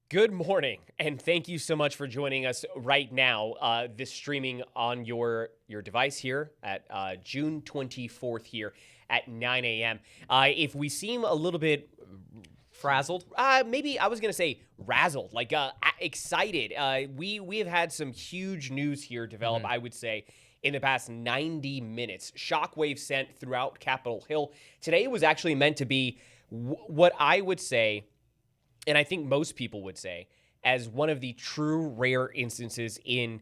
Good morning, and thank you so much for joining us right now. This streaming on your device here at June 24th here at 9 a.m. If we seem a little bit frazzled, maybe I was gonna say razzled, like excited. We have had some huge news here develop. I would say in the past 90 minutes, shockwaves sent throughout Capitol Hill. Today was actually meant to be what I would say, and I think most people would say, as one of the true rare instances in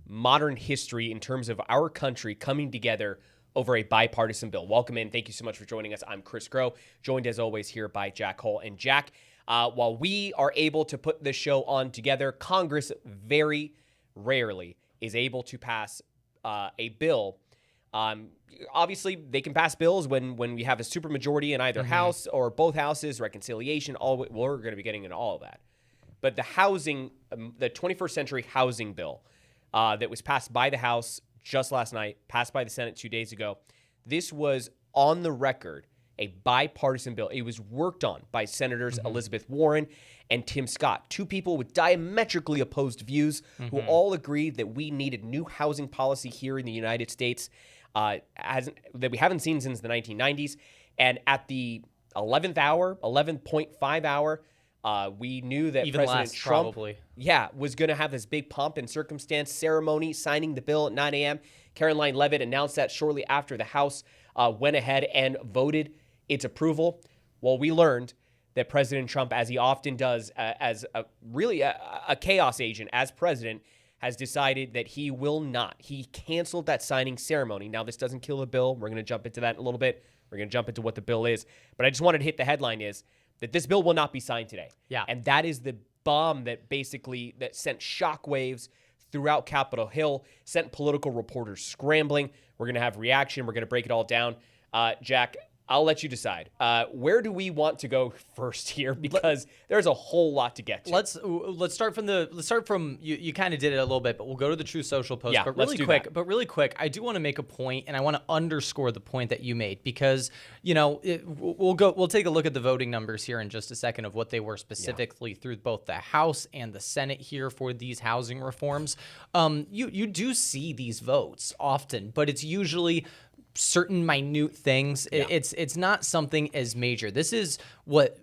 modern history in terms of our country coming together over a bipartisan bill. Welcome in. Thank you so much for joining us. I'm Chris Gros, joined as always here by Jack Hull. And Jack, while we are able to put this show on together, Congress very rarely is able to pass a bill. Obviously, they can pass bills when we have a supermajority in either house or both houses, reconciliation. We're going to be getting into all of that. But the housing, the 21st century housing bill that was passed by the House just last night, passed by the Senate 2 days ago, this was on the record a bipartisan bill. It was worked on by Senators Elizabeth Warren and Tim Scott, two people with diametrically opposed views who all agreed that we needed new housing policy here in the United States that we haven't seen since the 1990s. And at the 11th hour, 11.5 hour, we knew that even President less, Trump probably. was going to have this big pomp and circumstance ceremony signing the bill at 9 a.m. Caroline Leavitt announced that shortly after the House went ahead and voted its approval. Well, we learned that President Trump, as he often does as a chaos agent as president, has decided that he will not. He canceled that signing ceremony. Now, this doesn't kill the bill. We're going to jump into that in a little bit. We're going to jump into what the bill is. But I just wanted to hit the headline is that this bill will not be signed today. Yeah. And that is the bomb that sent shockwaves throughout Capitol Hill, sent political reporters scrambling. We're going to have reaction. We're going to break it all down. Jack, I'll let you decide. Where do we want to go first here? Because there's a whole lot to get to. Let's start from you kind of did it a little bit, but we'll go to the True Social post. Yeah, but let's really do quick, that. but really quick, I do want to make a point, and I want to underscore the point that you made because we'll take a look at the voting numbers here in just a second of what they were specifically through both the House and the Senate here for these housing reforms. You do see these votes often, but it's usually certain minute things. It's not something as major. This is what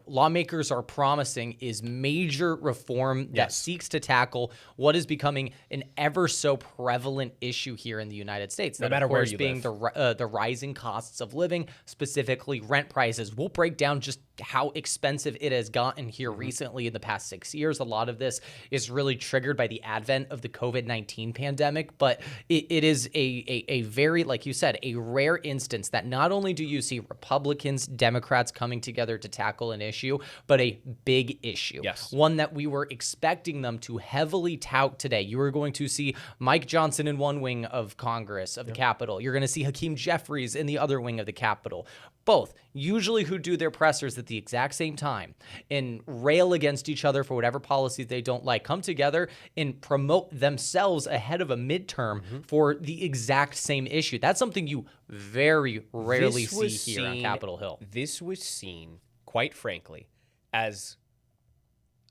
lawmakers are promising is major reform that seeks to tackle what is becoming an ever so prevalent issue here in the United States. No matter where you being live. the rising costs of living, specifically rent prices. We'll break down just how expensive it has gotten here recently in the past 6 years. A lot of this is really triggered by the advent of the COVID-19 pandemic, but it is a very, like you said, a rare instance that not only do you see Republicans, Democrats coming together to tackle an issue, but a big issue. Yes. One that we were expecting them to heavily tout today. You are going to see Mike Johnson in one wing of Congress, of the Capitol. You're going to see Hakeem Jeffries in the other wing of the Capitol. Both, usually who do their pressers at the exact same time and rail against each other for whatever policies they don't like, come together and promote themselves ahead of a midterm for the exact same issue. That's something you very rarely see here on Capitol Hill. This was seen, quite frankly, as,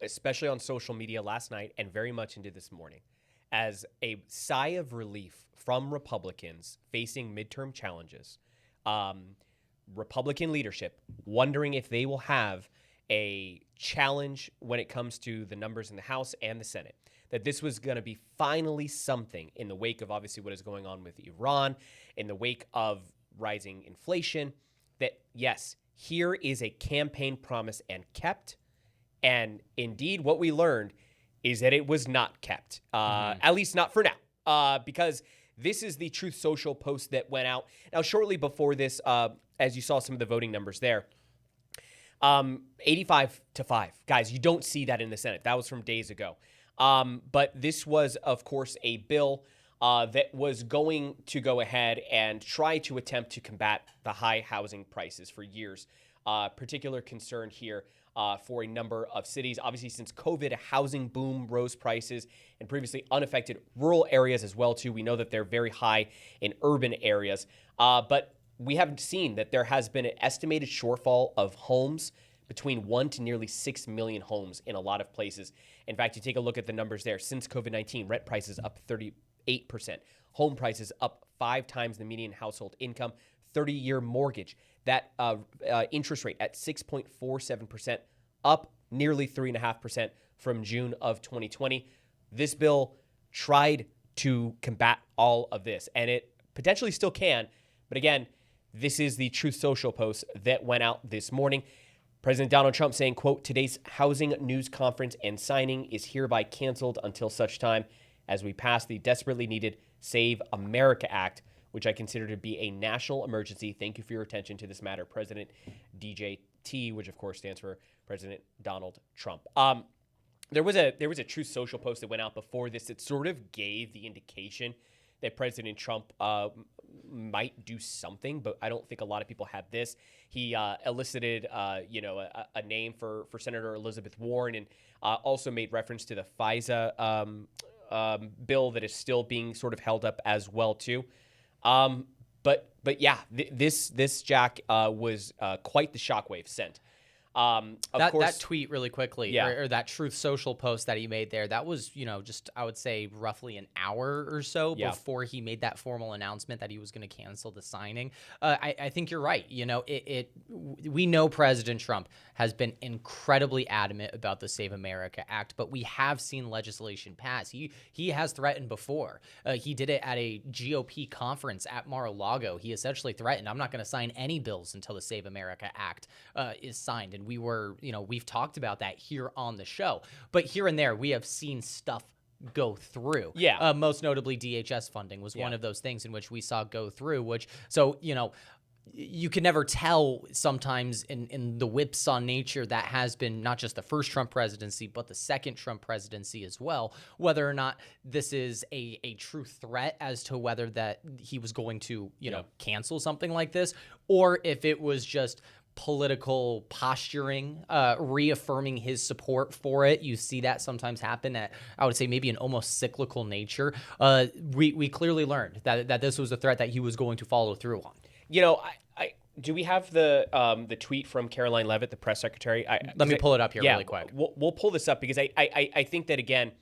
especially on social media last night and very much into this morning, as a sigh of relief from Republicans facing midterm challenges. Republican leadership wondering if they will have a challenge when it comes to the numbers in the House and the Senate. That this was going to be finally something in the wake of obviously what is going on with Iran, in the wake of rising inflation, that yes, here is a campaign promise and kept. And indeed, what we learned is that it was not kept, at least not for now, because this is the Truth Social post that went out. Now, shortly before this, as you saw some of the voting numbers there, 85-5. Guys, you don't see that in the Senate. That was from days ago. But this was, of course, a bill that was going to go ahead and try to attempt to combat the high housing prices for years. Particular concern here for a number of cities. Obviously, since COVID, a housing boom rose prices in previously unaffected rural areas as well, too. We know that they're very high in urban areas. But we have seen that there has been an estimated shortfall of homes between 1 to nearly 6 million homes in a lot of places. In fact, you take a look at the numbers there. Since COVID-19, rent prices up 38%. Home prices up 5 times the median household income. 30-year mortgage, that interest rate at 6.47%, up nearly 3.5% from June of 2020. This bill tried to combat all of this, and it potentially still can. But again, this is the Truth Social post that went out this morning. President Donald Trump saying, quote, "Today's housing news conference and signing is hereby canceled until such time as we pass the desperately needed Save America Act, which I consider to be a national emergency. Thank you for your attention to this matter, President DJT," which of course stands for President Donald Trump. There was a Truth Social post that went out before this that sort of gave the indication that President Trump might do something, but I don't think a lot of people had this. He elicited, a name for Senator Elizabeth Warren, and also made reference to the FISA bill that is still being sort of held up as well too. But yeah, this Jack was quite the shockwave sent. Of course, that tweet really quickly, yeah. or that Truth Social post that he made there, that was, just, I would say, roughly an hour or so before he made that formal announcement that he was going to cancel the signing. I think you're right. We know President Trump has been incredibly adamant about the Save America Act, but we have seen legislation pass. He has threatened before. He did it at a GOP conference at Mar-a-Lago. He essentially threatened, "I'm not going to sign any bills until the Save America Act is signed." And we've talked about that here on the show. But here and there, we have seen stuff go through. Yeah. Most notably, DHS funding was one of those things in which we saw go through, you can never tell sometimes in the whipsaw nature that has been not just the first Trump presidency, but the second Trump presidency as well, whether or not this is a true threat as to whether that he was going to, cancel something like this, or if it was just political posturing, reaffirming his support for it. You see that sometimes happen at, I would say, maybe an almost cyclical nature. We clearly learned that this was a threat that he was going to follow through on. Do we have the tweet from Caroline Leavitt, the press secretary? Let me pull it up here really quick. We'll pull this up because I think that, again,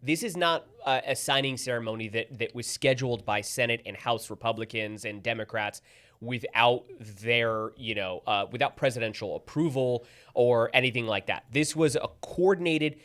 this is not a signing ceremony that was scheduled by Senate and House Republicans and Democrats without their, without presidential approval or anything like that. This was a coordinated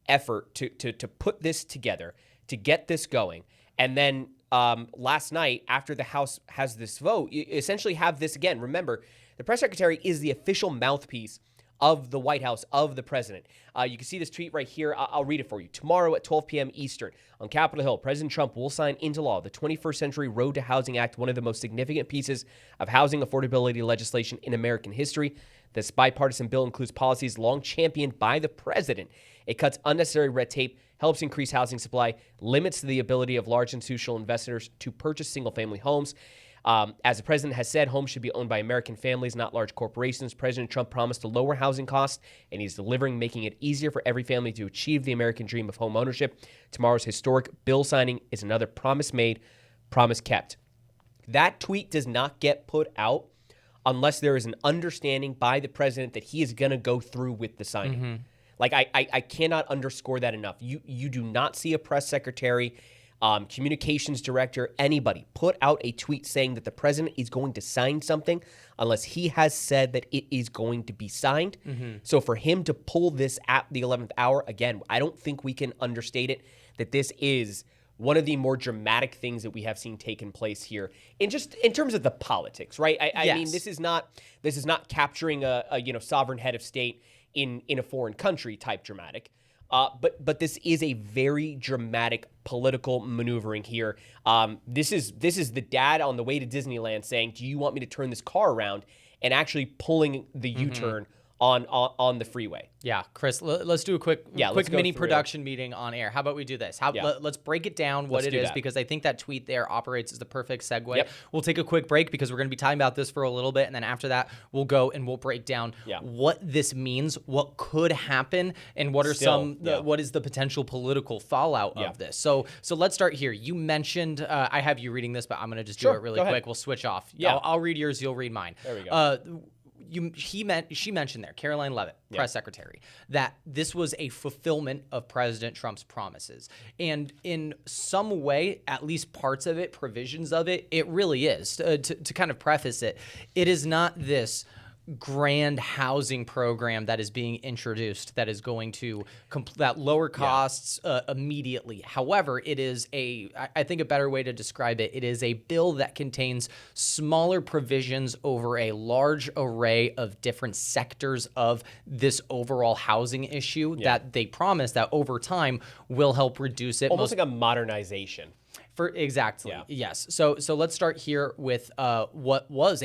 effort to put this together, to get this going. And then last night, after the House has this vote, you essentially have this again. Remember, the press secretary is the official mouthpiece of the White House, of the president. You can see this tweet right here. I'll read it for you. Tomorrow at 12 p.m. Eastern on Capitol Hill, President Trump will sign into law the 21st Century Road to Housing Act, one of the most significant pieces of housing affordability legislation in American history. This bipartisan bill includes policies long championed by the president. It cuts unnecessary red tape, helps increase housing supply, limits the ability of large institutional investors to purchase single-family homes. As the president has said, homes should be owned by American families, not large corporations. President Trump promised to lower housing costs, and he's delivering, making it easier for every family to achieve the American dream of home ownership. Tomorrow's historic bill signing is another promise made, promise kept. That tweet does not get put out unless there is an understanding by the president that he is going to go through with the signing. Mm-hmm. Like, I cannot underscore that enough. You do not see a press secretary, communications director, anybody put out a tweet saying that the president is going to sign something unless he has said that it is going to be signed. Mm-hmm. So for him to pull this at the 11th hour, again, I don't think we can understate it, that this is one of the more dramatic things that we have seen taking place here in terms of the politics, right? I mean, this is not capturing a sovereign head of state in a foreign country type dramatic. But this is a very dramatic political maneuvering here. This is the dad on the way to Disneyland saying, "Do you want me to turn this car around?" and actually pulling the U-turn on the freeway. Yeah, Chris, let's do a quick mini production meeting on air. How about we do this? Let's break it down what it is, because I think that tweet there operates as the perfect segue. Yep. We'll take a quick break because we're going to be talking about this for a little bit, and then after that, we'll go and we'll break down what this means, what could happen, and what are what is the potential political fallout of this. So let's start here. You mentioned, I have you reading this, but I'm going to just do it really quick. We'll switch off. Yeah, I'll read yours, you'll read mine. There we go. she mentioned there, Caroline Leavitt, press secretary, that this was a fulfillment of President Trump's promises. And in some way, at least parts of it, provisions of it, it really is. To kind of preface it, it is not this grand housing program that is being introduced that is going to that lower costs immediately. However, it is I think a better way to describe it, it is a bill that contains smaller provisions over a large array of different sectors of this overall housing issue that they promise that over time will help reduce it. Almost like a modernization. Exactly. Yes. So let's start here with what was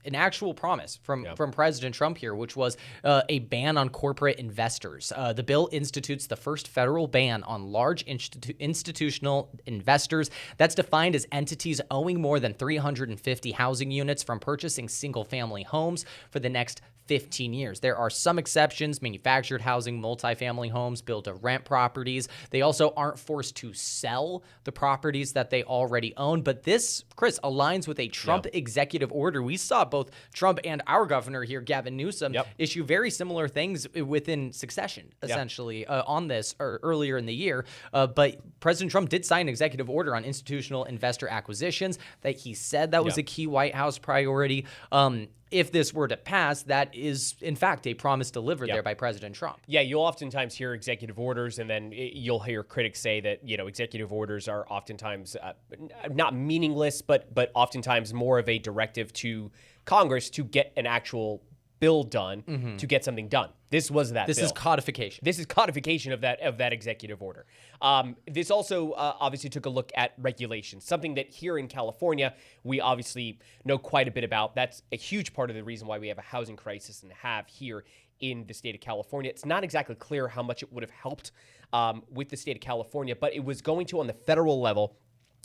an actual promise from President Trump here, which was a ban on corporate investors. The bill institutes the first federal ban on large institutional investors. That's defined as entities owing more than 350 housing units from purchasing single-family homes for the next 15 years. There are some exceptions: manufactured housing, multifamily homes, build-to-rent properties. They also aren't forced to sell the properties that they already own. But this, Chris, aligns with a Trump executive order. We saw both Trump and our governor here, Gavin Newsom, issue very similar things within succession, essentially, on this earlier in the year. But President Trump did sign an executive order on institutional investor acquisitions that he said that was a key White House priority. If this were to pass, that is, in fact, a promise delivered there by President Trump. Yeah, you'll oftentimes hear executive orders, and then you'll hear critics say that, executive orders are oftentimes not meaningless, but oftentimes more of a directive to Congress to get an actual bill done, to get something done. This was that bill. This is codification. This is codification of that executive order. This also obviously took a look at regulations, something that here in California we obviously know quite a bit about. That's a huge part of the reason why we have a housing crisis and have here in the state of California. It's not exactly clear how much it would have helped with the state of California, but it was going to, on the federal level,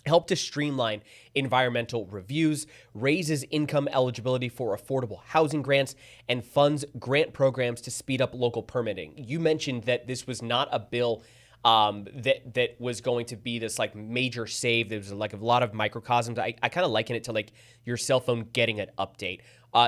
help to streamline environmental reviews, raises income eligibility for affordable housing grants, and funds grant programs to speed up local permitting. You mentioned that this was not a bill that was going to be this like major save. There was like a lot of microcosms. I kind of liken it to like your cell phone getting an update.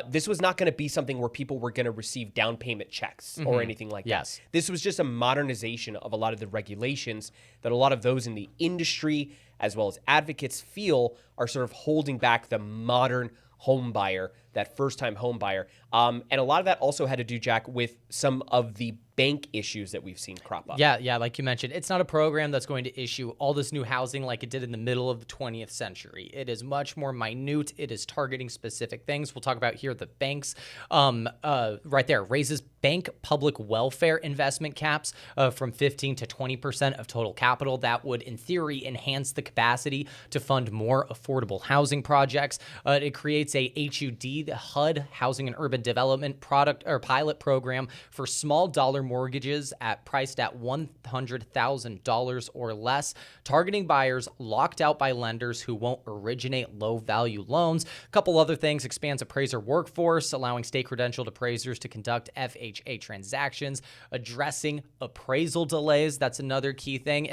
This was not going to be something where people were going to receive down payment checks or anything like that. This was just a modernization of a lot of the regulations that a lot of those in the industry as well as advocates feel are sort of holding back the modern home buyer, that first-time home buyer. And a lot of that also had to do, Jack, with some of the bank issues that we've seen crop up. Yeah, like you mentioned, it's not a program that's going to issue all this new housing like it did in the middle of the 20th century. It is much more minute. It is targeting specific things. We'll talk about here the banks. Right there, raises bank public welfare investment caps from 15 to 20% of total capital. That would, in theory, enhance the capacity to fund more affordable housing projects. It creates a HUD, the HUD, Housing and Urban Development product or pilot program for small dollar mortgages priced at $100,000 or less, targeting buyers locked out by lenders who won't originate low-value loans. A couple other things: expands appraiser workforce, allowing state-credentialed appraisers to conduct FHA transactions, addressing appraisal delays. That's another key thing.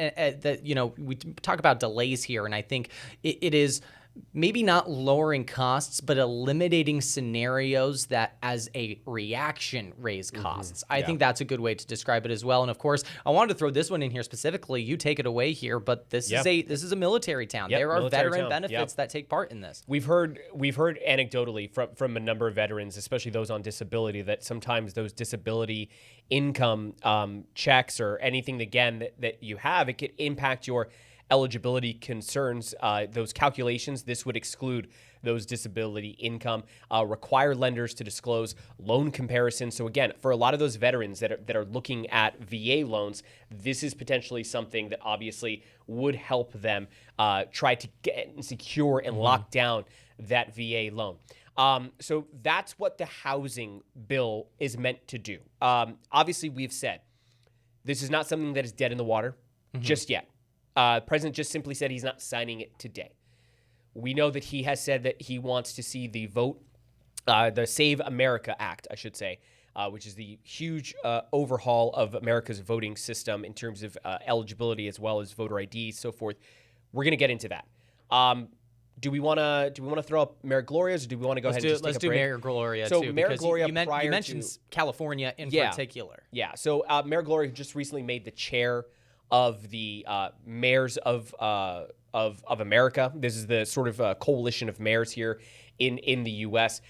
We talk about delays here, and I think it is maybe not lowering costs, but eliminating scenarios that as a reaction raise costs. I think that's a good way to describe it as well. And of course, I wanted to throw this one in here specifically. You take it away here, but this is a military town. There are veteran benefits that take part in this. We've heard anecdotally from a number of veterans, especially those on disability, that sometimes those disability income checks or anything again that you have, it could impact your eligibility concerns, those calculations. This would exclude those disability income, require lenders to disclose loan comparisons. So again, for a lot of those veterans that are looking at VA loans, this is potentially something that obviously would help them try to get and secure and lock down that VA loan. So that's what the housing bill is meant to do. Obviously, we've said this is not something that is dead in the water just yet. President just simply said he's not signing it today. We know that he has said that he wants to see the the Save America Act, I should say, which is the huge overhaul of America's voting system in terms of eligibility as well as voter ID, so forth. We're going to get into that. do we want to throw up Mayor Gloria's, or do we want to go ahead and just let's take a do break? Mayor Gloria So too, Mayor because Gloria you mentioned California in particular. Yeah. So Mayor Gloria just recently made the chair of the mayors of America. This is the sort of coalition of mayors here in the U.S.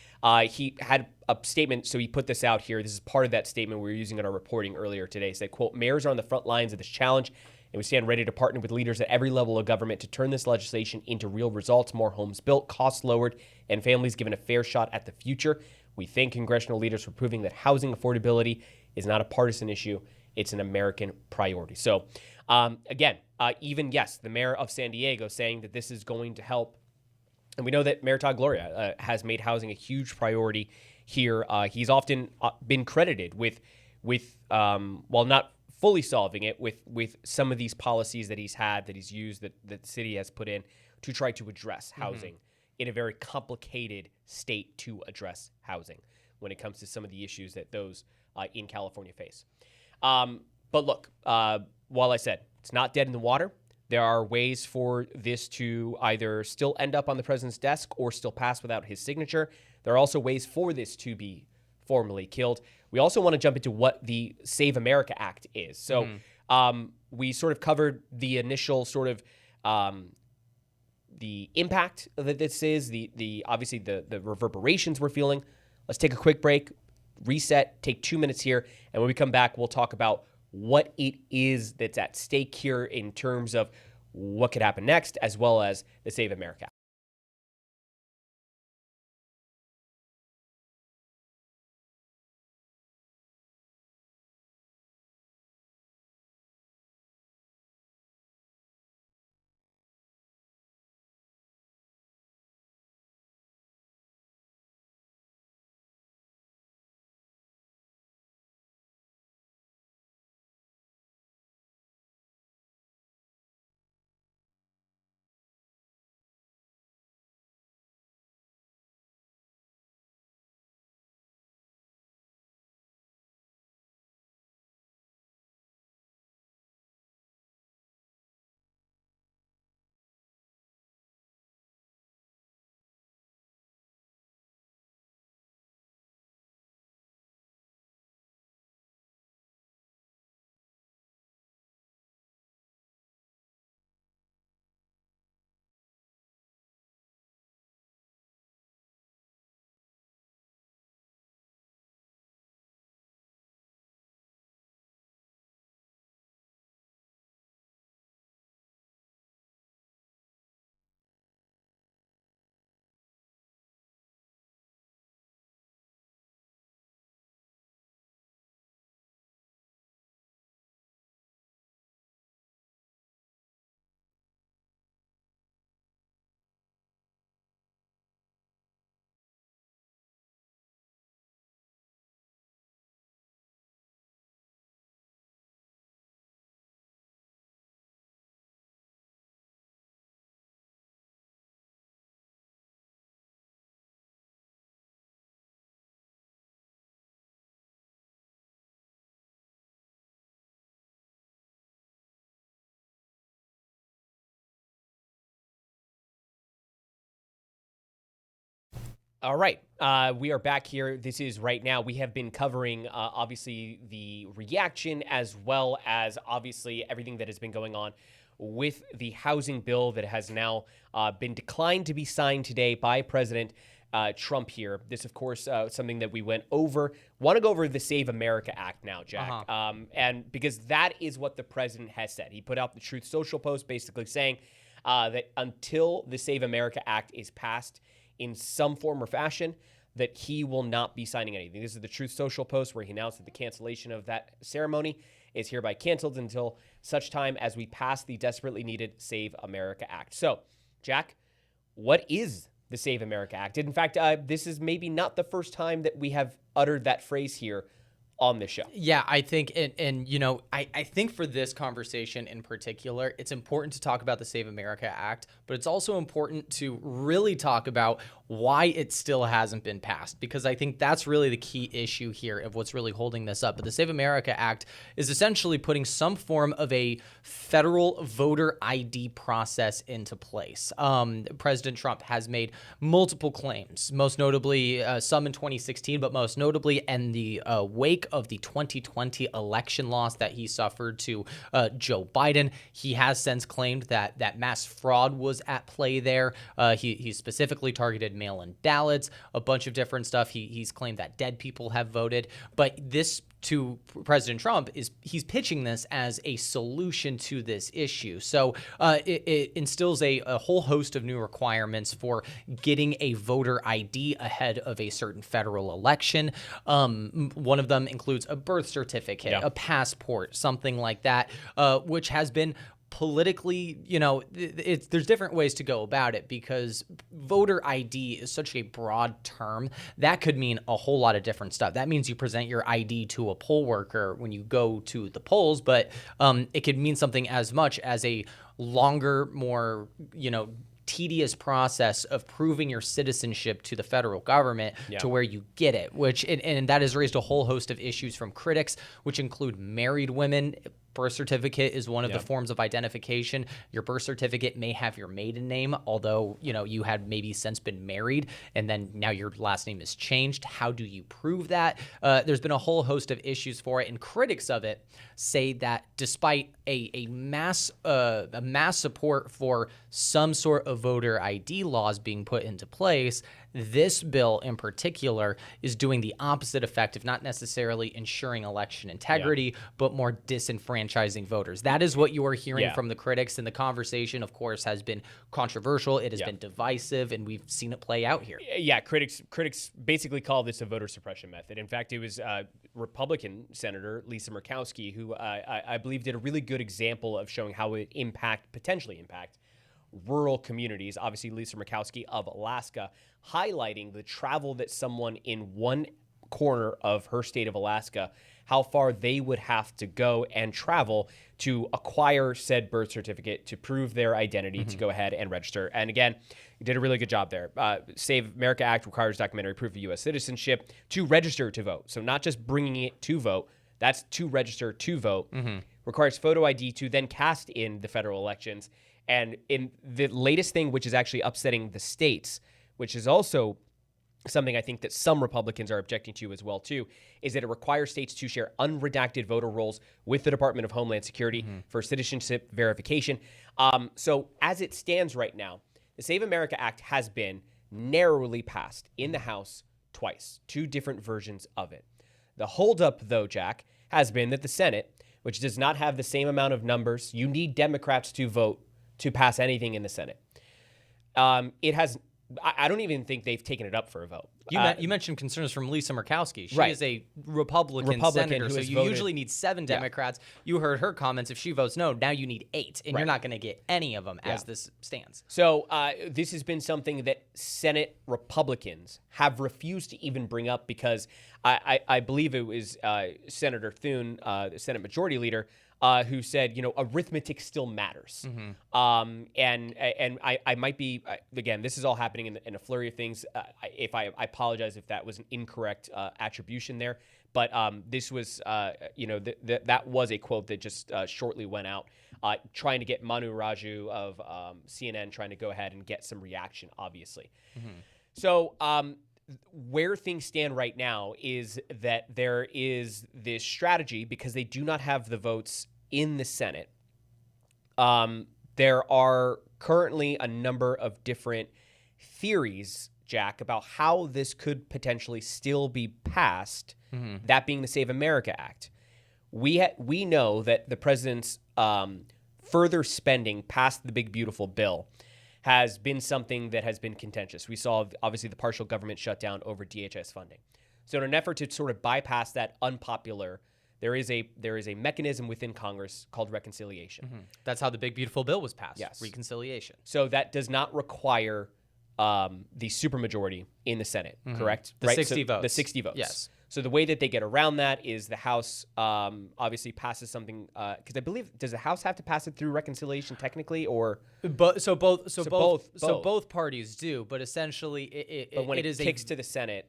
He had a statement, so he put this out here. This is part of that statement we were using in our reporting earlier today. It said, quote, "Mayors are on the front lines of this challenge, and we stand ready to partner with leaders at every level of government to turn this legislation into real results, more homes built, costs lowered, and families given a fair shot at the future. We thank congressional leaders for proving that housing affordability is not a partisan issue. It's an American priority." So, again, yes, the mayor of San Diego saying that this is going to help. And we know that Mayor Todd Gloria has made housing a huge priority here. He's often been credited with while not fully solving it, with some of these policies that he's had, that he's used, that the city has put in to try to address housing in a very complicated state to address housing when it comes to some of the issues that those in California face. But look, while I said it's not dead in the water, there are ways for this to either still end up on the president's desk or still pass without his signature. There are also ways for this to be formally killed. We also want to jump into what the Save America Act is. So we sort of covered the initial sort of the impact that this is, the obviously the reverberations we're feeling. Let's take a quick break, reset, take 2 minutes here, and when we come back, we'll talk about what it is that's at stake here in terms of what could happen next, as well as the Save America. All right. We are back here. This is right now. We have been covering, obviously, the reaction as well as, obviously, everything that has been going on with the housing bill that has now been declined to be signed today by President Trump here. This, of course, something that we went over. Want to go over the Save America Act now, Jack. And because that is what the president has said. He put out the Truth Social post basically saying that until the Save America Act is passed in some form or fashion, that he will not be signing anything. This is the Truth Social post where he announced that the cancellation of that ceremony is hereby canceled until such time as we pass the desperately needed Save America Act. So, Jack, what is the Save America Act? In fact, this is maybe not the first time that we have uttered that phrase here on this show. Yeah, I think, and you know, I think for this conversation in particular, it's important to talk about the Save America Act, but it's also important to really talk about why it still hasn't been passed, because I think that's really the key issue here of what's really holding this up. But the Save America Act is essentially putting some form of a federal voter ID process into place. President Trump has made multiple claims, most notably some in 2016, but most notably in the wake of the 2020 election loss that he suffered to Joe Biden. He has since claimed that mass fraud was at play there. He specifically targeted mail-in ballots, a bunch of different stuff. He's claimed that dead people have voted. But this, to President Trump, he's pitching this as a solution to this issue. So it instills a whole host of new requirements for getting a voter ID ahead of a certain federal election. One of them includes a birth certificate, a passport, something like that, which has been politically, you know, there's different ways to go about it, because voter ID is such a broad term that could mean a whole lot of different stuff. That means you present your ID to a poll worker when you go to the polls, but it could mean something as much as a longer, more, you know, tedious process of proving your citizenship to the federal government to where you get it, which and that has raised a whole host of issues from critics, which include married women. Birth certificate is one of the forms of identification. Your birth certificate may have your maiden name, although, you know, you had maybe since been married and then now your last name is changed. How do you prove that? There's been a whole host of issues for it, and critics of it say that despite a mass support for some sort of voter ID laws being put into place, this bill in particular is doing the opposite effect of not necessarily ensuring election integrity, but more disenfranchising voters. That is what you are hearing from the critics, and the conversation, of course, has been controversial. It has been divisive, and we've seen it play out here. Yeah, critics basically call this a voter suppression method. In fact, it was Republican Senator Lisa Murkowski who I believe did a really good example of showing how it potentially impact rural communities. Obviously, Lisa Murkowski of Alaska, highlighting the travel that someone in one corner of her state of Alaska, how far they would have to go and travel to acquire said birth certificate, to prove their identity, to go ahead and register. And again, you did a really good job there. Save America Act requires documentary proof of U.S. citizenship to register to vote. So not just bringing it to vote, that's to register to vote. Requires photo ID to then cast in the federal elections. And in the latest thing, which is actually upsetting the states, which is also something I think that some Republicans are objecting to as well, too, is that it requires states to share unredacted voter rolls with the Department of Homeland Security for citizenship verification. So as it stands right now, the Save America Act has been narrowly passed in the House twice, two different versions of it. The holdup, though, Jack, has been that the Senate, which does not have the same amount of numbers, you need Democrats to vote to pass anything in the Senate. It has. I don't even think they've taken it up for a vote. You mentioned concerns from Lisa Murkowski. She is a Republican senator, so you usually need 7 Democrats. You heard her comments. If she votes no, now you need 8, and you're not going to get any of them as this stands. So this has been something that Senate Republicans have refused to even bring up, because I believe it was Senator Thune, the Senate Majority Leader, who said, you know, arithmetic still matters. And I might be, again, this is all happening in a flurry of things. I apologize if that was an incorrect attribution there. But this was, that was a quote that just shortly went out, trying to get Manu Raju of CNN trying to go ahead and get some reaction, obviously. So where things stand right now is that there is this strategy, because they do not have the votes in the Senate. There are currently a number of different theories, Jack, about how this could potentially still be passed, that being the Save America Act. We know that the president's further spending past the big, beautiful bill has been something that has been contentious. We saw, obviously, the partial government shutdown over DHS funding. So in an effort to sort of bypass that unpopular, there is a mechanism within Congress called reconciliation. That's how the big, beautiful bill was passed, Yes. reconciliation. So that does not require the supermajority in the Senate, correct? The 60 votes. The 60 votes. Yes. So the way that they get around that is the House obviously passes something because I believe, does the House have to pass it through reconciliation technically, or both parties do, but essentially but when it it is kicks to the Senate,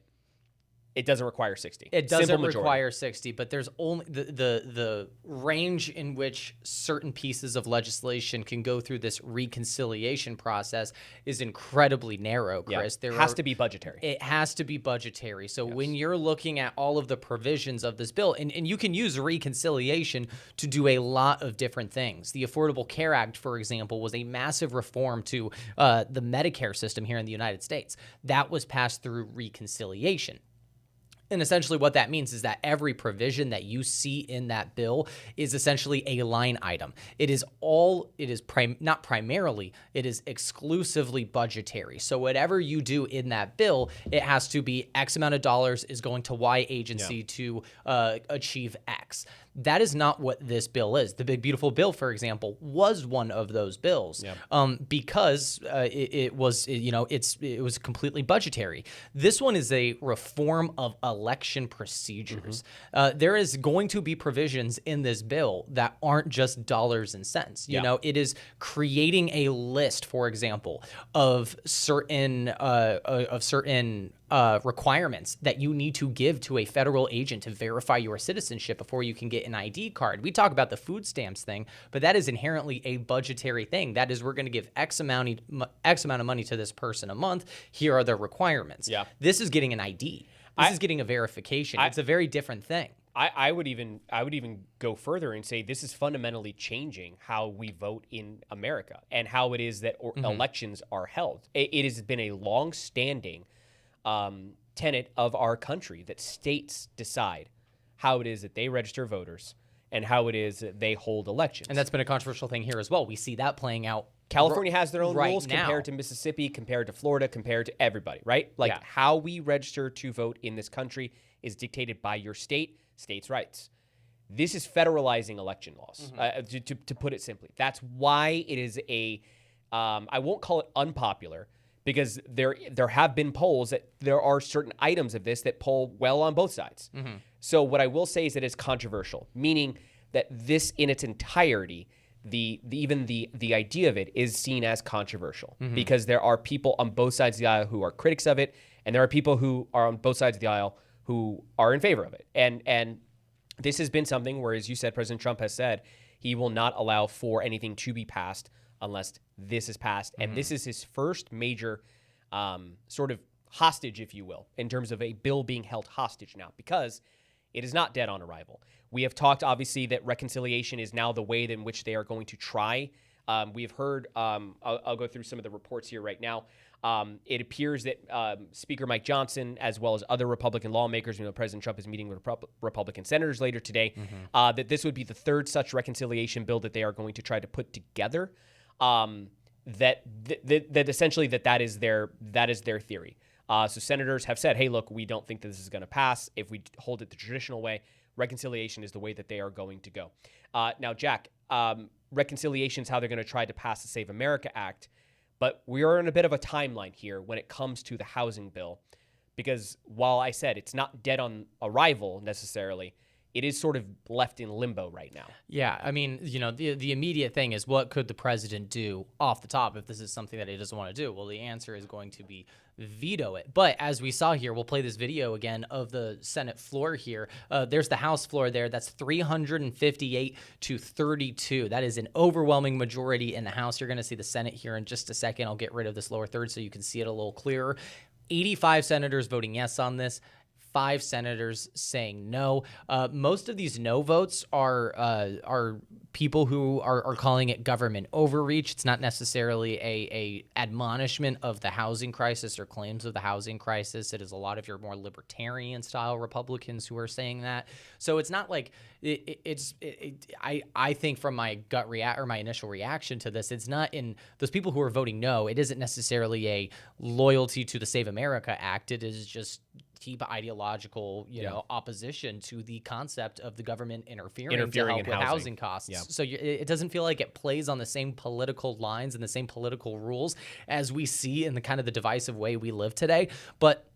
it doesn't require 60. It doesn't Simple majority. require 60, but there's only the range in which certain pieces of legislation can go through this reconciliation process is incredibly narrow, Chris. There has to be budgetary. It has to be budgetary. So when you're looking at all of the provisions of this bill, and you can use reconciliation to do a lot of different things. The Affordable Care Act, for example, was a massive reform to the Medicare system here in the United States. That was passed through reconciliation. And essentially what that means is that every provision that you see in that bill is essentially a line item. It is not primarily, it is exclusively budgetary. So whatever you do in that bill, it has to be X amount of dollars is going to Y agency to achieve X. That is not what this bill is. The Big Beautiful Bill, for example, was one of those bills because it was completely budgetary. This one is a reform of election procedures. There is going to be provisions in this bill that aren't just dollars and cents. You know, it is creating a list, for example, of certain requirements that you need to give to a federal agent to verify your citizenship before you can get an ID card. We talk about the food stamps thing, but that is inherently a budgetary thing. That is, we're going to give X amount of money to this person a month. Here are the requirements. Yeah. This is getting an ID. This is getting a verification. It's a very different thing. I would even go further and say this is fundamentally changing how we vote in America and how it is that elections are held. It has been a long-standing tenet of our country that states decide how it is that they register voters and how it is that they hold elections. And that's been a controversial thing here as well. We see that playing out. California has their own rules now, compared to Mississippi, compared to Florida, compared to everybody, right? Like how we register to vote in this country is dictated by your states' rights. This is federalizing election laws, to put it simply. That's why it is I won't call it unpopular, because there have been polls that there are certain items of this that poll well on both sides. So what I will say is that it's controversial, meaning that this in its entirety, even the idea of it is seen as controversial because there are people on both sides of the aisle who are critics of it, and there are people who are on both sides of the aisle who are in favor of it. And this has been something where, as you said, President Trump has said he will not allow for anything to be passed unless this is passed. And this is his first major sort of hostage, if you will, in terms of a bill being held hostage now, because it is not dead on arrival. We have talked, obviously, that reconciliation is now the way in which they are going to try. We have heard, I'll go through some of the reports here right now. It appears that Speaker Mike Johnson, as well as other Republican lawmakers, President Trump is meeting with Republican senators later today, that this would be the third such reconciliation bill that they are going to try to put together. That essentially that is their theory. So senators have said, hey, look, we don't think that this is going to pass. If we hold it the traditional way, reconciliation is the way that they are going to go. Now, Jack, reconciliation is how they're going to try to pass the Save America Act. But we are in a bit of a timeline here when it comes to the housing bill, because while I said it's not dead on arrival necessarily, it is sort of left in limbo right now. Yeah, I mean, the immediate thing is, what could the president do off the top if this is something that he doesn't want to do? Well, the answer is going to be veto it. But as we saw here, we'll play this video again of the Senate floor here. There's the House floor there. That's 358 to 32. That is an overwhelming majority in the House. You're going to see the Senate here in just a second. I'll get rid of this lower third so you can see it a little clearer. 85 senators voting yes on this. 5 senators saying no. Most of these no votes are people who are calling it government overreach. It's not necessarily a admonishment of the housing crisis or claims of the housing crisis. It is a lot of your more libertarian style Republicans who are saying that. So it's not like I think from my my initial reaction to this, it's not in those people who are voting no. It isn't necessarily a loyalty to the Save America Act. It is just deep ideological, opposition to the concept of the government interfering to help with housing costs. Yeah. So it doesn't feel like it plays on the same political lines and the same political rules as we see in the kind of the divisive way we live today. But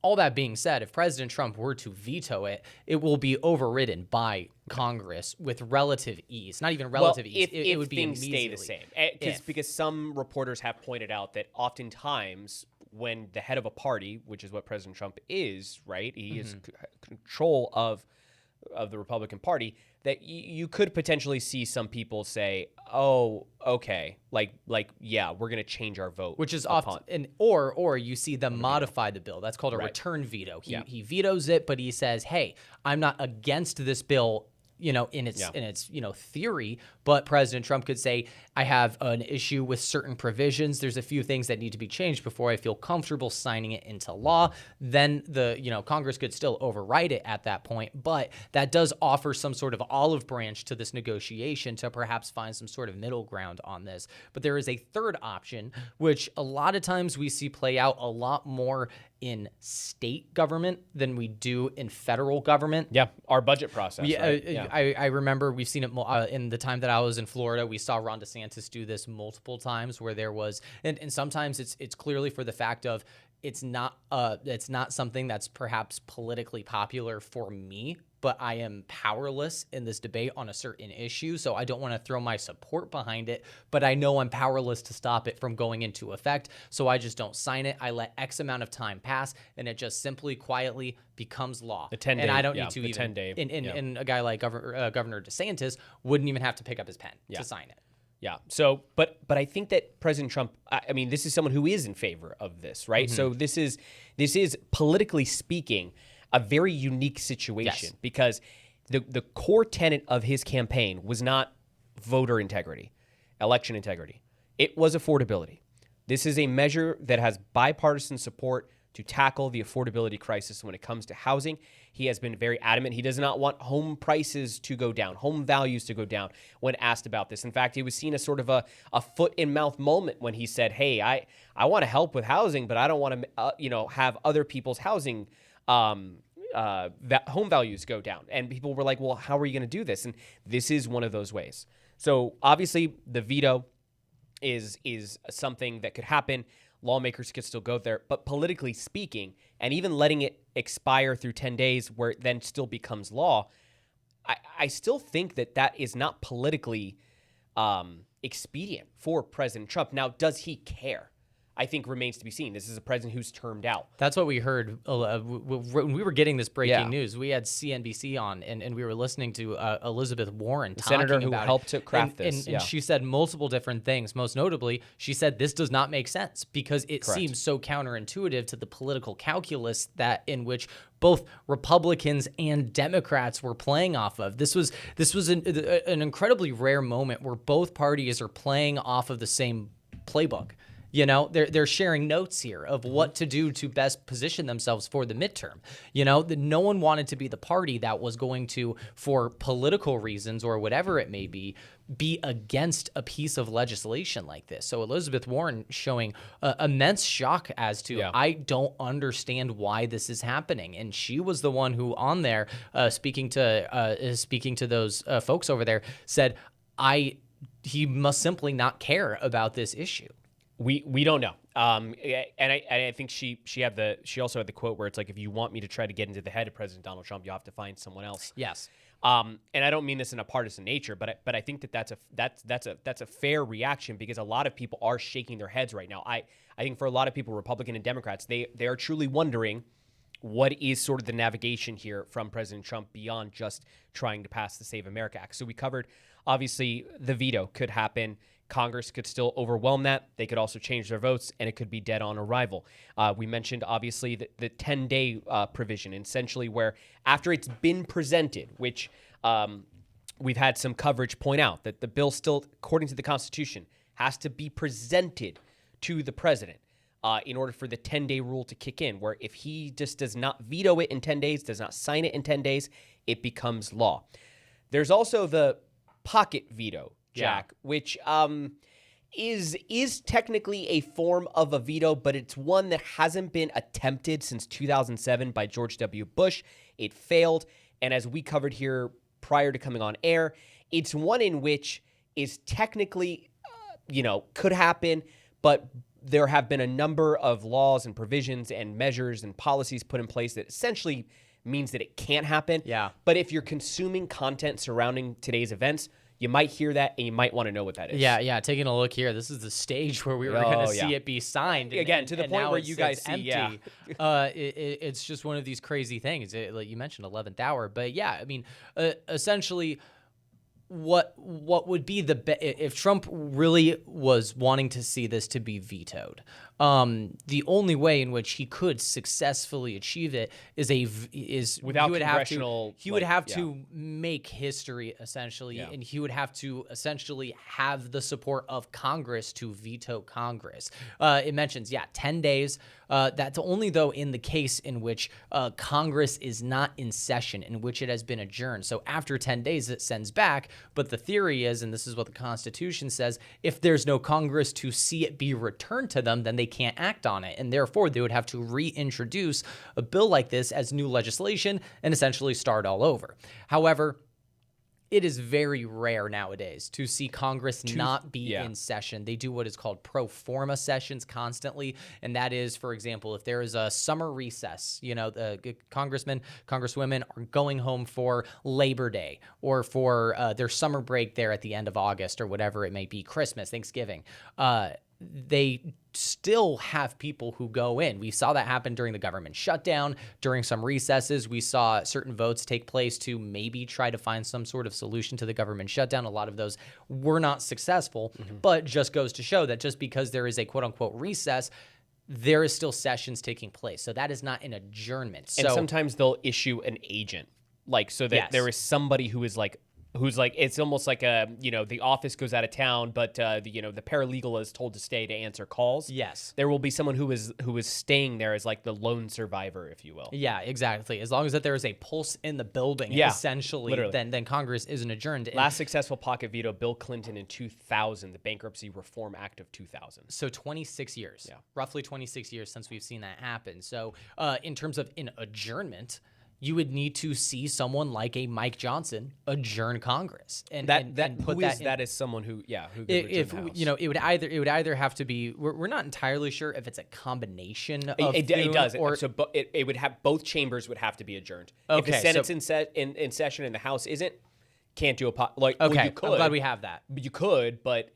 All that being said, if President Trump were to veto it, it will be overridden by Congress with relative ease. Not even relative ease. It would be things stay the immediately. same. Because some reporters have pointed out that oftentimes when the head of a party, which is what President Trump is, right? He is control of the Republican Party, that you could potentially see some people say, "Oh, okay, yeah, we're going to change our vote," which is often, or you see them modify the bill. That's called a return veto. He vetoes it, but he says, "Hey, I'm not against this bill." In its theory, but President Trump could say, I have an issue with certain provisions. There's a few things that need to be changed before I feel comfortable signing it into law. Then Congress could still override it at that point, but that does offer some sort of olive branch to this negotiation to perhaps find some sort of middle ground on this. But there is a third option, which a lot of times we see play out a lot more in state government than we do in federal government. Yeah, our budget process. I remember we've seen it in the time that I was in Florida. We saw Ron DeSantis do this multiple times, where there was, and sometimes it's clearly for the fact of it's not something that's perhaps politically popular for me, but I am powerless in this debate on a certain issue, so I don't want to throw my support behind it, but I know I'm powerless to stop it from going into effect, so I just don't sign it. I let X amount of time pass, and it just simply, quietly becomes law. The 10-day, and I don't need to the even, 10-day. And a guy like Governor DeSantis wouldn't even have to pick up his pen to sign it. Yeah. So, but I think that President Trump, I mean, this is someone who is in favor of this, right? So this is politically speaking a very unique situation because the core tenet of his campaign was not voter integrity, election integrity. It was affordability. This is a measure that has bipartisan support to tackle the affordability crisis when it comes to housing. He has been very adamant. He does not want home prices to go down, home values to go down when asked about this. In fact, he was seen as sort of a foot-in-mouth moment when he said, hey, I want to help with housing, but I don't want to have other people's housing home values go down. And people were like, well, how are you going to do this? And this is one of those ways. So obviously the veto is something that could happen. Lawmakers could still go there, but politically speaking, and even letting it expire through 10 days where it then still becomes law, I still think that is not politically expedient for President Trump. Now, does he care? I think remains to be seen. This is a president who's termed out. That's what we heard when we were getting this breaking news. We had CNBC on, and we were listening to Elizabeth Warren, senator who helped to craft this. And she said multiple different things. Most notably, she said this does not make sense because it seems so counterintuitive to the political calculus in which both Republicans and Democrats were playing off of. This was an incredibly rare moment where both parties are playing off of the same playbook. They're sharing notes here of what to do to best position themselves for the midterm. No one wanted to be the party that was going to, for political reasons or whatever it may be against a piece of legislation like this. So Elizabeth Warren showing immense shock as to, I don't understand why this is happening. And she was the one who on there speaking to those folks over there said, he must simply not care about this issue. We don't know. And I think she also had the quote where it's like, if you want me to try to get into the head of President Donald Trump, you have to find someone else. Yes. And I don't mean this in a partisan nature, but I think that's a fair reaction because a lot of people are shaking their heads right now. I think for a lot of people, Republican and Democrats, they are truly wondering what is sort of the navigation here from President Trump beyond just trying to pass the Save America Act. So we covered, obviously, the veto could happen. Congress could still overwhelm that. They could also change their votes, and it could be dead on arrival. We mentioned, obviously, the 10-day provision, essentially where after it's been presented, which we've had some coverage point out, that the bill still, according to the Constitution, has to be presented to the president in order for the 10-day rule to kick in, where if he just does not veto it in 10 days, does not sign it in 10 days, it becomes law. There's also the pocket veto, Jack, which is technically a form of a veto, but it's one that hasn't been attempted since 2007 by George W. Bush. It failed, and as we covered here prior to coming on air, it's one in which is technically, could happen, but there have been a number of laws and provisions and measures and policies put in place that essentially means that it can't happen. Yeah. But if you're consuming content surrounding today's events, you might hear that and you might want to know what that is. Yeah. Taking a look here, this is the stage where we were going to see it be signed. Again, to the point where you guys see, empty. It's just one of these crazy things. Like you mentioned, 11th hour. But yeah, I mean, essentially, what would be if Trump really was wanting to see this to be vetoed? The only way in which he could successfully achieve it is without he would have to make history essentially, and he would have to essentially have the support of Congress to veto Congress. It mentions 10 days. That's only though in the case in which Congress is not in session, in which it has been adjourned. So after 10 days, it sends back. But the theory is, and this is what the Constitution says, if there's no Congress to see it be returned to them, then they can't act on it. And therefore, they would have to reintroduce a bill like this as new legislation and essentially start all over. However, it is very rare nowadays to see Congress not be in session. They do what is called pro forma sessions constantly. And that is, for example, if there is a summer recess, the congressmen, congresswomen are going home for Labor Day or for their summer break there at the end of August or whatever it may be, Christmas, Thanksgiving. They still have people who go in. We saw that happen during the government shutdown, during some recesses. We saw certain votes take place to maybe try to find some sort of solution to the government shutdown. A lot of those were not successful, but just goes to show that just because there is a quote unquote recess, there is still sessions taking place. So that is not an adjournment. And sometimes they'll issue an agent, so that there is somebody who's it's almost like the office goes out of town, but the paralegal is told to stay to answer calls. Yes. There will be someone who is staying there as like the lone survivor, if you will. Yeah, exactly. As long as that there is a pulse in the building, essentially, then Congress isn't adjourned. Last successful pocket veto, Bill Clinton in 2000, the Bankruptcy Reform Act of 2000. So 26 years, roughly 26 years since we've seen that happen. So in terms of an adjournment, you would need to see someone like a Mike Johnson adjourn Congress and put that as someone who could if adjourn the House. it would either have to be we're not entirely sure if it's a combination of it does or so it would have both chambers would have to be adjourned. If the Senate's in session and the House isn't, can't do you could. I'm glad we have that. You could, but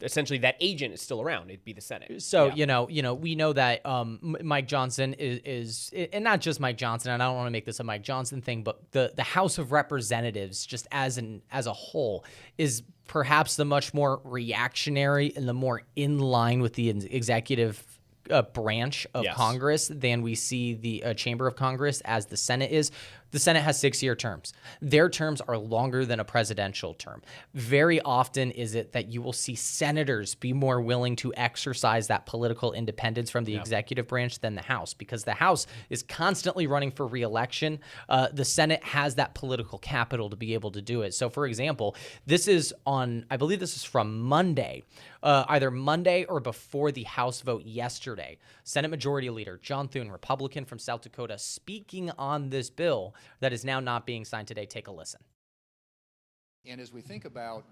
essentially that agent is still around. It'd be the Senate. So, we know that Mike Johnson is and not just Mike Johnson, and I don't want to make this a Mike Johnson thing, but the House of Representatives just as a whole is perhaps the much more reactionary and the more in line with the executive branch of Congress than we see the Chamber of Congress as the Senate is. The Senate has 6-year terms. Their terms are longer than a presidential term. Very often is it that you will see senators be more willing to exercise that political independence from the executive branch than the House, because the House is constantly running for re-election. The Senate has that political capital to be able to do it. So, for example, I believe this is from Monday, either Monday or before the House vote yesterday. Senate Majority Leader John Thune, Republican from South Dakota, speaking on this bill that is now not being signed today. Take a listen. And as we think about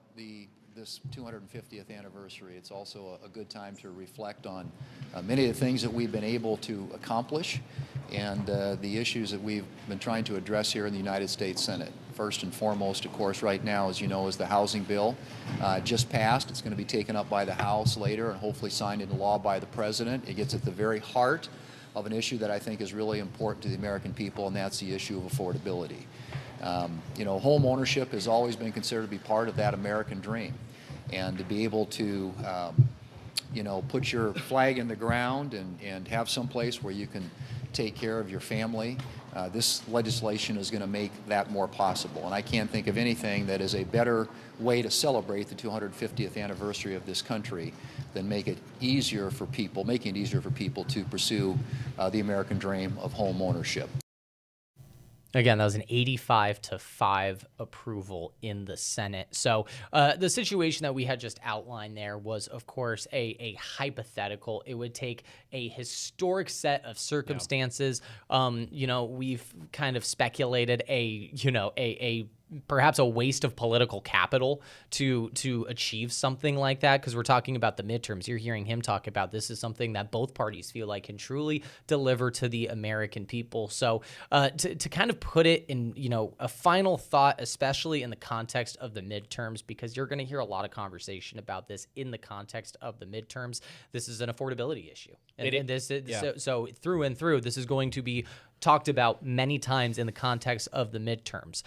this 250th anniversary, it's also a good time to reflect on many of the things that we've been able to accomplish and the issues that we've been trying to address here in the United States Senate. First and foremost, of course, right now, as you know, is the housing bill just passed. It's going to be taken up by the House later and hopefully signed into law by the President. It gets at the very heart of an issue that I think is really important to the American people, and that's the issue of affordability. Home ownership has always been considered to be part of that American dream, and to be able to, put your flag in the ground and have some place where you can take care of your family, this legislation is going to make that more possible. And I can't think of anything that is a better way to celebrate the 250th anniversary of this country than making it easier for people to pursue the American dream of home ownership. Again, that was an 85-5 approval in the Senate. So the situation that we had just outlined there was, of course, a hypothetical. It would take a historic set of circumstances. We've kind of speculated a perhaps a waste of political capital to achieve something like that, because we're talking about the midterms. You're hearing him talk about this is something that both parties feel like can truly deliver to the American people. So to kind of put it in, a final thought, especially in the context of the midterms, because you're going to hear a lot of conversation about this in the context of the midterms. This is an affordability issue. So through and through, this is going to be talked about many times in the context of the midterms.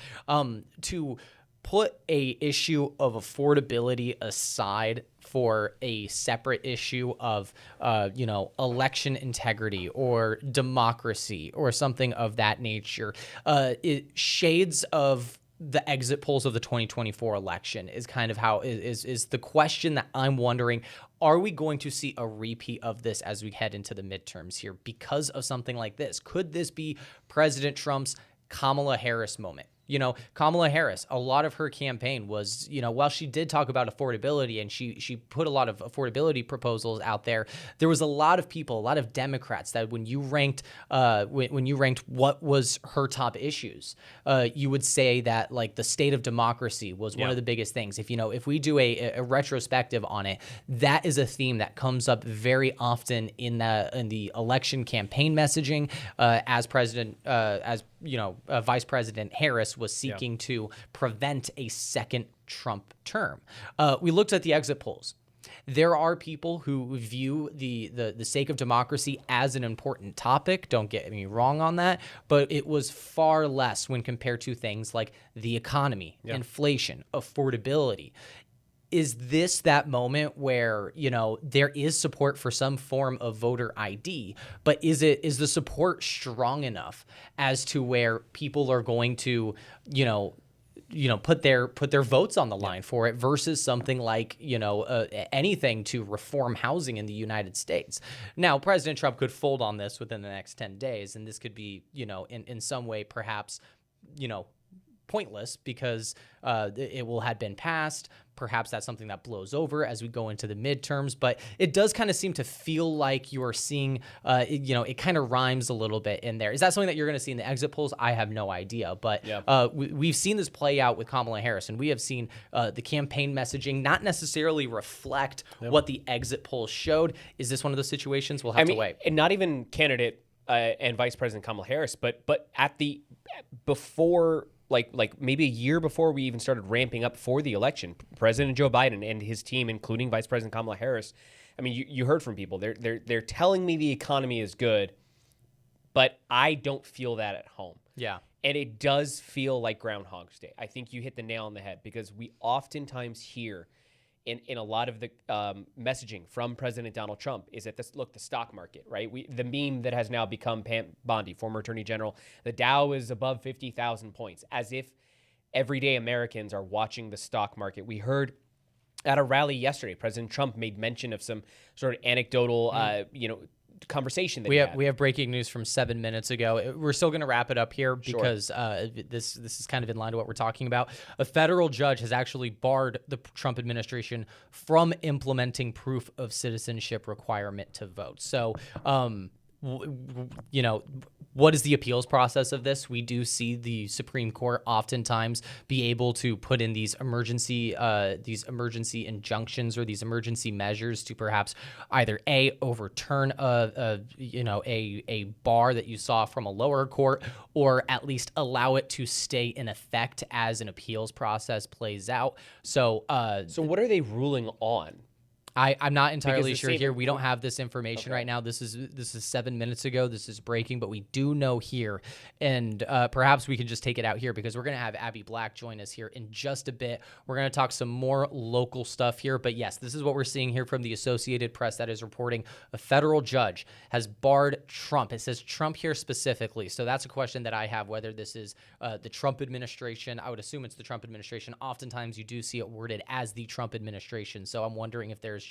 To put a issue of affordability aside for a separate issue of, election integrity or democracy or something of that nature, it shades of the exit polls of the 2024 election is kind of how is the question that I'm wondering. Are we going to see a repeat of this as we head into the midterms here because of something like this? Could this be President Trump's Kamala Harris moment? Kamala Harris, a lot of her campaign was, while she did talk about affordability and she put a lot of affordability proposals out there, there was a lot of people, a lot of Democrats that when you ranked what was her top issues, you would say that like the state of democracy was one of the biggest things. If we do a retrospective on it, that is a theme that comes up very often in the election campaign messaging, as Vice President Harris was seeking to prevent a second Trump term. We looked at the exit polls. There are people who view the sake of democracy as an important topic. Don't get me wrong on that, but it was far less when compared to things like the economy, inflation, affordability. Is this that moment where, there is support for some form of voter ID, but is the support strong enough as to where people are going to, put their votes on the line for it versus something like, anything to reform housing in the United States? Now, President Trump could fold on this within the next 10 days, and this could be, in some way perhaps, pointless because it will have been passed. Perhaps that's something that blows over as we go into the midterms, but it does kind of seem to feel like you are seeing, it kind of rhymes a little bit in there. Is that something that you're going to see in the exit polls? I have no idea, but we've seen this play out with Kamala Harris, and we have seen the campaign messaging not necessarily reflect what the exit polls showed. Is this one of those situations? We'll have to wait. And not even candidate and Vice President Kamala Harris, but at the before. Like maybe a year before we even started ramping up for the election, President Joe Biden and his team, including Vice President Kamala Harris, I mean, you heard from people. They're telling me the economy is good, but I don't feel that at home. Yeah. And it does feel like Groundhog's Day. I think you hit the nail on the head because we oftentimes hear in a lot of the messaging from President Donald Trump is that the stock market, right? The meme that has now become Pam Bondi, former Attorney General, the Dow is above 50,000 points, as if everyday Americans are watching the stock market. We heard at a rally yesterday, President Trump made mention of some sort of anecdotal, conversation that we have breaking news from 7 minutes ago. We're still going to wrap it up here because this is kind of in line to what we're talking about. A federal judge has actually barred the Trump administration from implementing proof of citizenship requirement to vote. So, what is the appeals process of this? We do see the Supreme Court oftentimes be able to put in these emergency injunctions or these emergency measures to perhaps either overturn a bar that you saw from a lower court, or at least allow it to stay in effect as an appeals process plays out. So what are they ruling on? I'm not entirely sure here. We don't have this information right now. This is 7 minutes ago. This is breaking, but we do know here, and perhaps we can just take it out here because we're going to have Abby Black join us here in just a bit. We're going to talk some more local stuff here, but yes, this is what we're seeing here from the Associated Press that is reporting a federal judge has barred Trump. It says Trump here specifically, so that's a question that I have, whether this is the Trump administration. I would assume it's the Trump administration. Oftentimes you do see it worded as the Trump administration, so I'm wondering if there's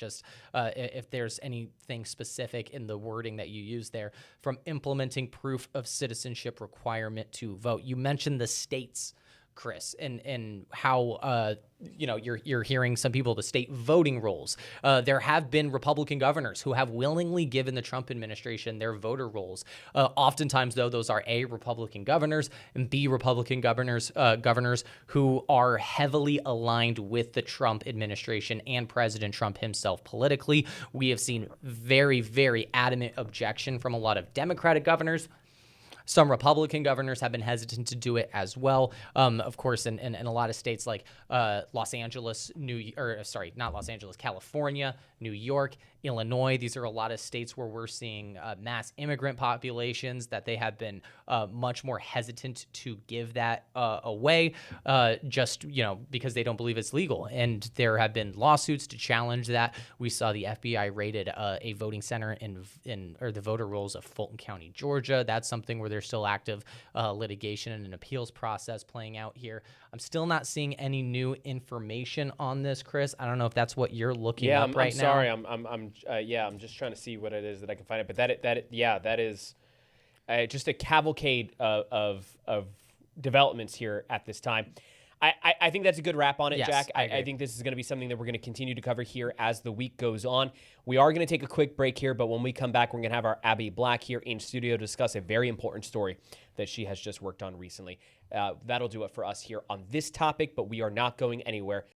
if there's anything specific in the wording that you use there from implementing proof of citizenship requirement to vote. You mentioned the states Chris, and how you're hearing some people the state voting rolls. There have been Republican governors who have willingly given the Trump administration their voter rolls. Oftentimes, though, those are A, Republican governors, and B, Republican governors who are heavily aligned with the Trump administration and President Trump himself politically. We have seen very, very adamant objection from a lot of Democratic governors. Some Republican governors have been hesitant to do it as well. Of course, in a lot of states like Los Angeles, not Los Angeles, California, New York, Illinois. These are a lot of states where we're seeing mass immigrant populations that they have been much more hesitant to give that away, just because they don't believe it's legal. And there have been lawsuits to challenge that. We saw the FBI raided a voting center in the voter rolls of Fulton County, Georgia. That's something where there's still active litigation and an appeals process playing out here. I'm still not seeing any new information on this, Chris. I don't know if that's what you're looking up right now. Sorry, I'm just trying to see what it is that I can find it. But that is just a cavalcade of developments here at this time. I think that's a good wrap on it, Yes, Jack. I think this is going to be something that we're going to continue to cover here as the week goes on. We are going to take a quick break here, but when we come back, we're going to have our Abby Black here in studio to discuss a very important story that she has just worked on recently. That'll do it for us here on this topic, but we are not going anywhere.